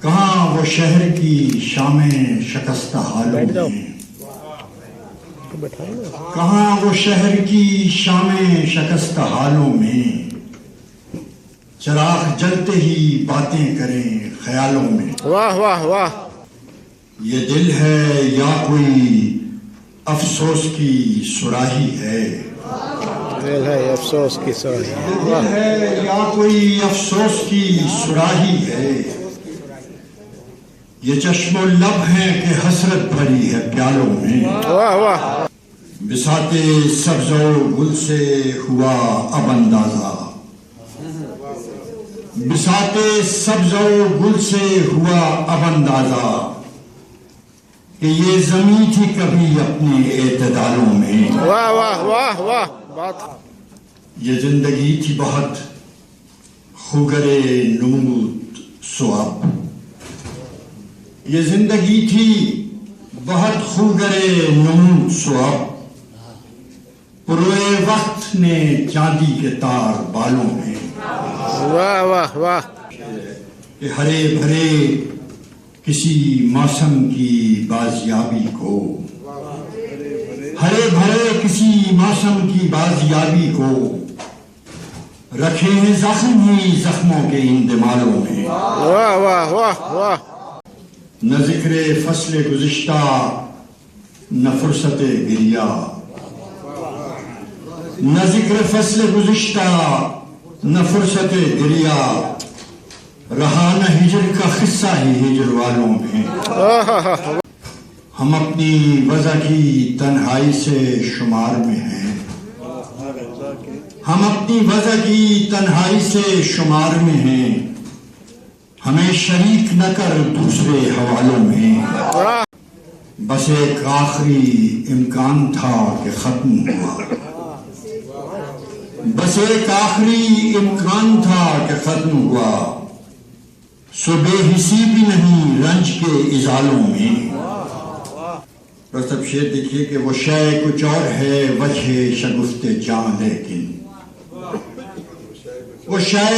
کہاں وہ شہر کی شامیں شکستہ حالوں میں، کہاں وہ شہر کی شامیں شکستہ حالوں میں، چراغ جلتے ہی باتیں کریں خیالوں میں۔ واہ واہ واہ، یہ دل ہے یا کوئی افسوس کی صراحی ہے، دل ہے افسوس کی صراحی ہے، دل ہے یا کوئی افسوس کی صراحی ہے، یہ چشم و لب ہیں کہ حسرت بھری ہے پیالوں میں۔ واہ واہ، بساط سبز و گل سے ہوا اب اندازہ، بساط سبز و گل سے ہوا اب اندازہ کہ یہ زمین تھی کبھی اپنے اعتدالوں میں۔ واہ واہ واہ واہ، بات یہ زندگی تھی بہت خوگر نمود سواب، یہ زندگی تھی بہت خوگر نمود سواب، پروئے وقت نے چاندی کے تار بالوں میں۔ واہ واہ واہ، کہ ہرے بھرے کسی موسم کی بازیابی کو، ہرے بھرے کسی موسم کی بازیابی کو، رکھے ہیں زخم ہی زخموں کے ان دمالوں میں۔ واہ واہ واہ واہ، نہ ذکر فصل گزشتہ نہ فرصت گریہ، نہ ذکر فصل گزشتہ نہ فرصت گریہ، رہا نہ ہجر کا قصہ ہی ہجر والوں میں۔ ہم اپنی وضع کی تنہائی سے شمار میں ہیں، ہم اپنی وضع کی تنہائی سے شمار میں ہیں، ہمیں شریک نہ کر دوسرے حوالوں میں۔ بس ایک آخری امکان تھا کہ ختم ہوا، بس ایک آخری امکان تھا کہ ختم ہوا، سو بے حسی بھی نہیں رنج کے ازالوں میں۔ بس اب شعر دیکھیے کہ وہ شے کچھ اور ہے وجہ شگفت جاں، لیکن وہ شے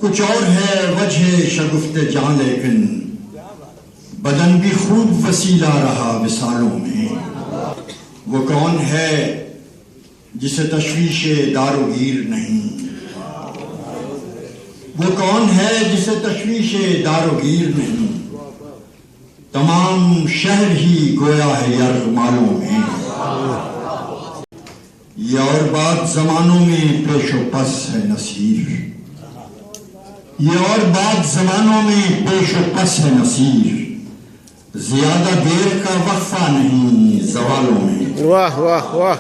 کچھ اور ہے وجہ شگفت جاں، لیکن بدن بھی خوب وسیلہ رہا وصالوں میں۔ وہ کون ہے جسے تشویش دار و گیر نہیں، وہ کون ہے جسے تشویش دار و گیر نہیں، تمام شہر ہی گویا ہے یرغمالوں میں۔ یہ اور بات زمانوں میں پیش و پس ہے نصیر، یہ اور بات زمانوں میں پیش و پس ہے نصیر، زیادہ دیر کا وقفہ نہیں زوالوں میں۔ واہ واہ واہ،